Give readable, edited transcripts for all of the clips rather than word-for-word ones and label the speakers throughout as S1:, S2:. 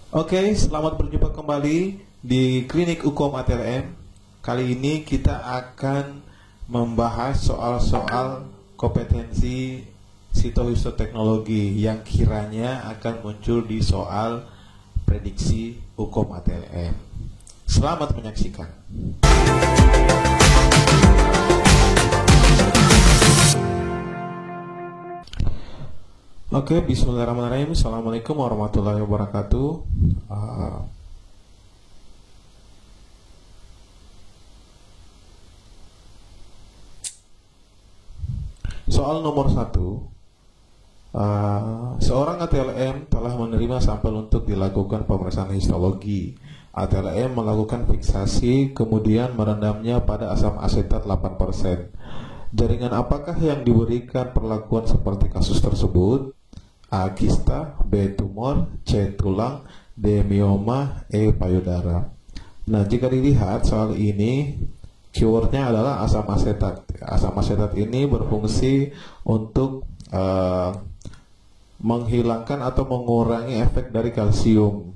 S1: Oke, selamat berjumpa kembali di Klinik Ukom ATLM. Kali ini kita akan membahas soal-soal kompetensi sitohistoteknologi yang kiranya akan muncul di soal prediksi Ukom ATLM. Selamat menyaksikan. Oke, bismillahirrahmanirrahim. Assalamualaikum warahmatullahi wabarakatuh. Soal nomor 1. Seorang ATLM telah menerima sampel untuk dilakukan pemeriksaan histologi. ATLM melakukan fiksasi, kemudian merendamnya pada asam asetat 8%. Jaringan apakah yang diberikan perlakuan seperti kasus tersebut? A. Kista, B. Tumor, C. Tulang, D. Mioma, E. Payudara. Nah, jika dilihat soal ini, keywordnya adalah asam asetat. Asam asetat ini berfungsi untuk menghilangkan atau mengurangi efek dari kalsium.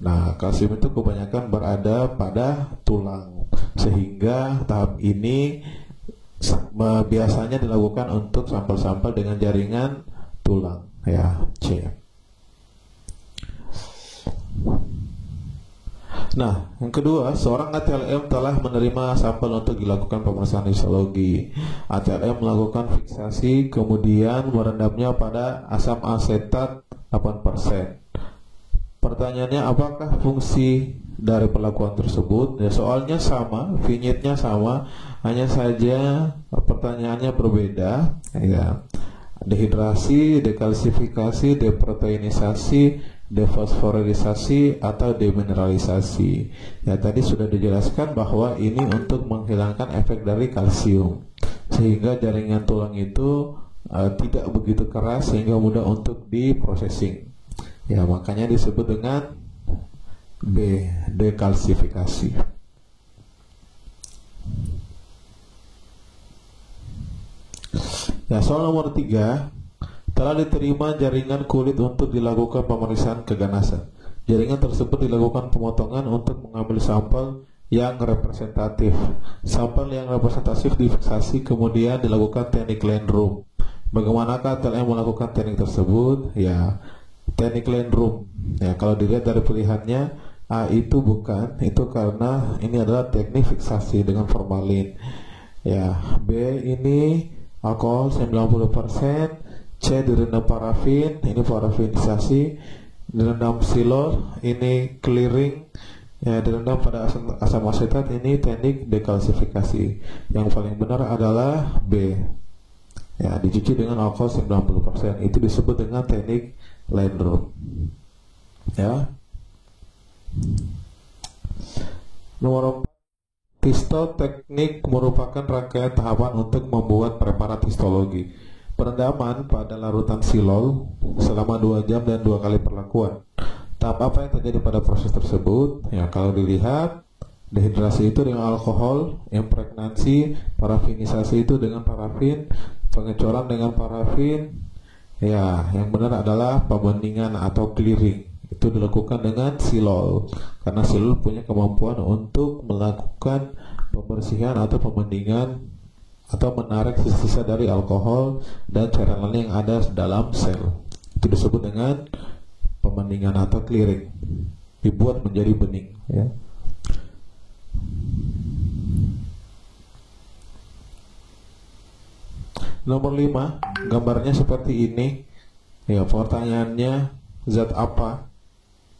S1: Nah, kalsium itu kebanyakan berada pada tulang, sehingga tahap ini biasanya dilakukan untuk sampel-sampel dengan jaringan tulang, ya, C. Nah, yang kedua, seorang ATLM telah menerima sampel untuk dilakukan pemeriksaan histologi. ATLM melakukan fiksasi, kemudian merendamnya pada asam asetat 8%. Pertanyaannya, apakah fungsi dari perlakuan tersebut? Ya, soalnya sama, vignette-nya sama, hanya saja pertanyaannya berbeda, ya. Dehidrasi, dekalsifikasi, deproteinisasi, defosforilisasi, atau demineralisasi. Ya, tadi sudah dijelaskan bahwa ini untuk menghilangkan efek dari kalsium, sehingga jaringan tulang itu tidak begitu keras sehingga mudah untuk diprosesing. Ya, makanya disebut dengan B, dekalsifikasi. Ya, soal nomor 3. Telah diterima jaringan kulit untuk dilakukan pemeriksaan keganasan. Jaringan tersebut dilakukan pemotongan untuk mengambil sampel yang representatif. Sampel yang representatif difiksasi, kemudian dilakukan teknik Landrum. Bagaimanakah ATLM melakukan teknik tersebut? Ya, teknik Landrum. Ya, kalau dilihat dari pilihannya, A itu bukan, itu karena ini adalah teknik fiksasi dengan formalin. Ya, B ini alkohol 90%, C direndam parafin, ini parafinisasi, direndam silol, ini clearing, ya, direndam pada asam asetat, ini teknik dekalsifikasi. Yang paling benar adalah B. Ya, dicuci dengan alkohol 90%, itu disebut dengan teknik Landrum. Ya. Nomor 4. Histoteknik merupakan rangkaian tahapan untuk membuat preparat histologi. Perendaman pada larutan silol selama 2 jam dan 2 kali perlakuan. Tahap apa yang terjadi pada proses tersebut? Ya, kalau dilihat, dehidrasi itu dengan alkohol, impregnansi, parafinisasi itu dengan parafin, pengecoran dengan parafin. Ya, yang benar adalah pembandingan atau clearing. Itu dilakukan dengan silol, karena silol punya kemampuan untuk melakukan pembersihan atau pembandingan atau menarik sisa-sisa dari alkohol dan cairan lain yang ada dalam sel. Itu disebut dengan pembandingan atau clearing, dibuat menjadi bening, ya. Nomor 5, gambarnya seperti ini. Ya, pertanyaannya, zat apa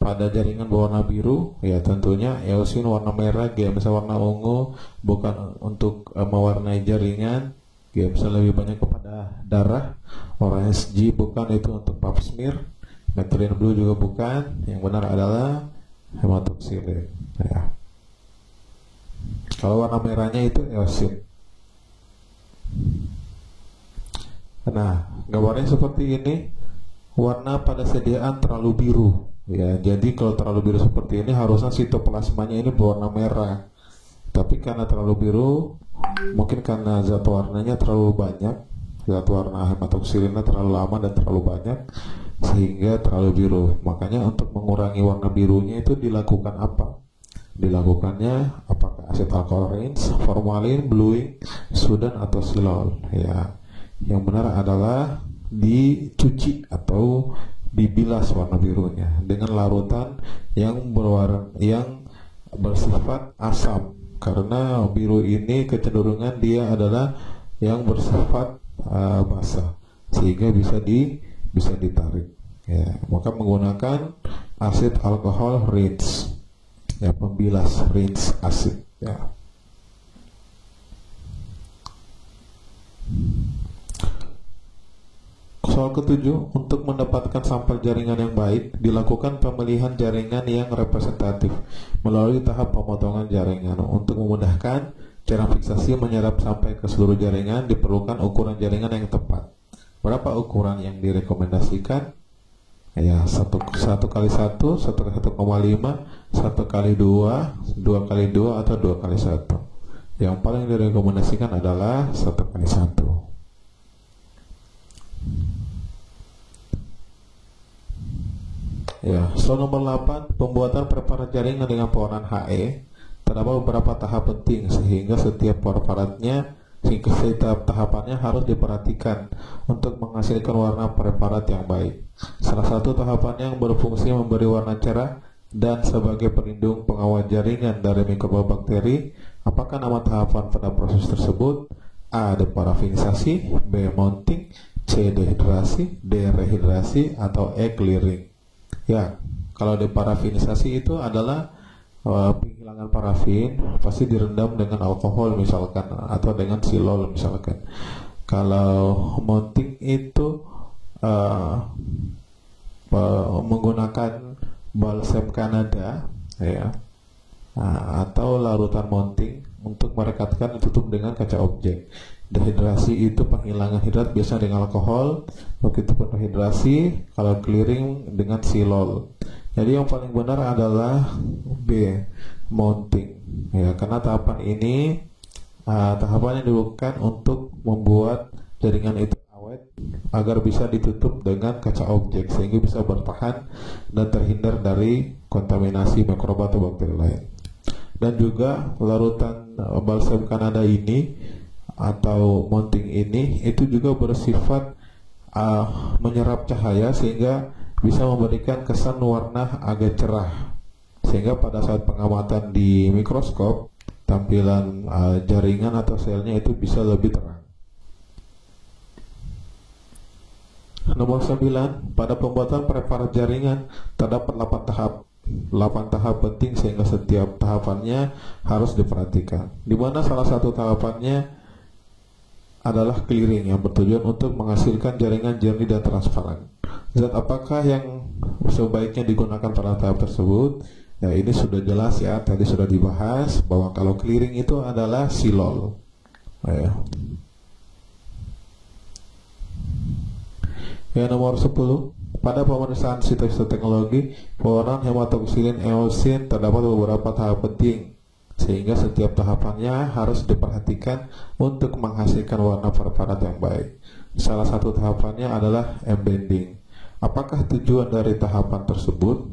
S1: pada jaringan berwarna biru? Ya, tentunya eosin warna merah, GMSA warna ungu, bukan untuk mewarnai jaringan. GMSA lebih banyak kepada darah. Orange G bukan, itu untuk pap smear. Methylene blue juga bukan. Yang benar adalah hematoxylin, ya. Kalau warna merahnya itu eosin. Nah, gambarnya seperti ini. Warna pada sediaan terlalu biru. Ya, jadi kalau terlalu biru seperti ini harusnya sitoplasmanya ini berwarna merah. Tapi karena terlalu biru, mungkin karena zat warnanya terlalu banyak, zat warna hematoksilinnya terlalu lama dan terlalu banyak, sehingga terlalu biru. Makanya untuk mengurangi warna birunya itu dilakukan apa? Dilakukannya apakah asid alkohol rinse, formalin, bluing, sudan atau silol. Ya, yang benar adalah dicuci atau dibilas warna birunya dengan larutan yang bersifat asam, karena biru ini kecenderungan dia adalah yang bersifat basah sehingga bisa ditarik. Ya, maka menggunakan asid alkohol rinse, ya, pembilas rinse asid. Ya. Soal ketujuh, untuk mendapatkan sampel jaringan yang baik, dilakukan pemilihan jaringan yang representatif melalui tahap pemotongan jaringan. Untuk memudahkan cara fiksasi menyerap sampai ke seluruh jaringan, diperlukan ukuran jaringan yang tepat. Berapa ukuran yang direkomendasikan? Ya, 1x1, 1x1,5, 1x2, 2x2 atau 2x1. Yang paling direkomendasikan adalah 1x1. Ya, soal nomor 8, pembuatan preparat jaringan dengan pewarnaan HE. Terdapat beberapa tahap penting sehingga setiap tahapannya harus diperhatikan untuk menghasilkan warna preparat yang baik. Salah satu tahapannya yang berfungsi memberi warna cerah dan sebagai pelindung pengawal jaringan dari mikroba bakteri. Apakah nama tahapan pada proses tersebut? A. Deparafinisasi, B. Mounting, C. Dehidrasi, D. Rehidrasi, atau E. Clearing. Ya, kalau deparafinisasi itu adalah penghilangan parafin, pasti direndam dengan alkohol misalkan atau dengan silol misalkan. Kalau mounting itu menggunakan balsam Kanada, ya, atau larutan mounting untuk merekatkan ditutup dengan kaca objek. Dehidrasi itu penghilangan hidrat biasa dengan alkohol, begitu pun rehidrasi kalau clearing dengan silol. Jadi yang paling benar adalah B, mounting. Ya, karena tahapan ini tahapannya dilakukan untuk membuat jaringan itu awet agar bisa ditutup dengan kaca objek sehingga bisa bertahan dan terhindar dari kontaminasi mikroba atau bakteri lain. Dan juga larutan balsam Kanada ini atau mounting ini itu juga bersifat menyerap cahaya sehingga bisa memberikan kesan warna agak cerah, sehingga pada saat pengamatan di mikroskop tampilan jaringan atau selnya itu bisa lebih terang. Nomor 9, pada pembuatan preparat jaringan terdapat 8 tahap penting sehingga setiap tahapannya harus diperhatikan, di mana salah satu tahapannya adalah clearing yang bertujuan untuk menghasilkan jaringan jernih dan transparan. Zat apakah yang sebaiknya digunakan pada tahap tersebut? Ya, ini sudah jelas ya, tadi sudah dibahas bahwa kalau clearing itu adalah silol. Ya, nomor 10, pada pemeriksaan sitohistoteknologi pewarnaan hematoksilin eosin terdapat beberapa tahap penting sehingga setiap tahapannya harus diperhatikan untuk menghasilkan warna preparat yang baik. Salah satu tahapannya adalah embending. Apakah tujuan dari tahapan tersebut?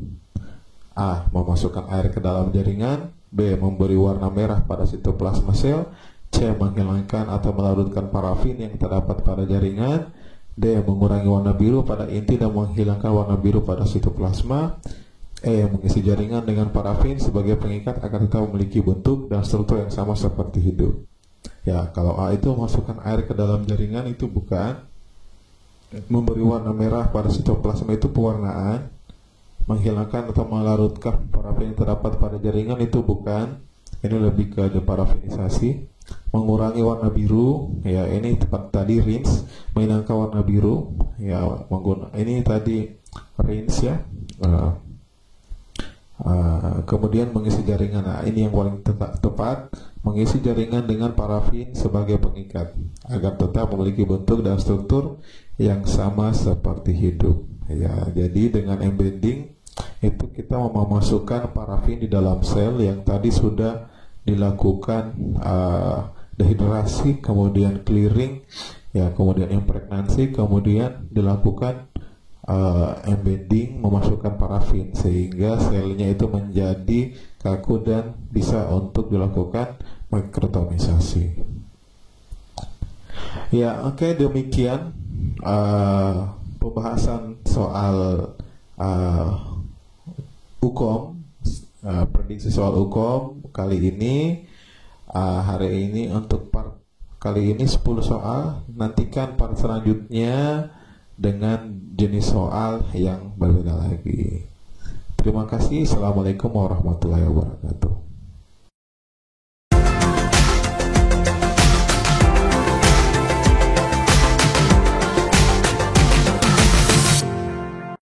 S1: A. Memasukkan air ke dalam jaringan. B. Memberi warna merah pada sitoplasma sel. C. Menghilangkan atau melarutkan parafin yang terdapat pada jaringan. D. Mengurangi warna biru pada inti dan menghilangkan warna biru pada sitoplasma. E. Mengisi jaringan dengan parafin sebagai pengikat agar tetap memiliki bentuk dan struktur yang sama seperti hidup. Ya, kalau A itu masukkan air ke dalam jaringan itu bukan. Memberi warna merah pada sitoplasma itu pewarnaan. Menghilangkan atau melarutkan parafin yang terdapat pada jaringan itu bukan. Ini lebih ke deparafinisasi. Mengurangi warna biru, ya ini tepat tadi rinse. Menghilangkan warna biru, ya ini tadi rinse ya. Kemudian mengisi jaringan. Nah, ini yang paling tepat, mengisi jaringan dengan parafin sebagai pengikat agar tetap memiliki bentuk dan struktur yang sama seperti hidup. Ya, jadi dengan embending itu kita memasukkan parafin di dalam sel yang tadi sudah dilakukan dehidrasi, kemudian clearing, ya kemudian impregnansi, kemudian dilakukan embedding memasukkan parafin sehingga selnya itu menjadi kaku dan bisa untuk dilakukan mikrotomisasi. Ya, oke, demikian pembahasan soal UKOM, prediksi soal UKOM kali ini. Hari ini untuk part kali ini 10 soal. Nantikan part selanjutnya dengan jenis soal yang berbeda lagi. Terima kasih. Assalamualaikum warahmatullahi wabarakatuh.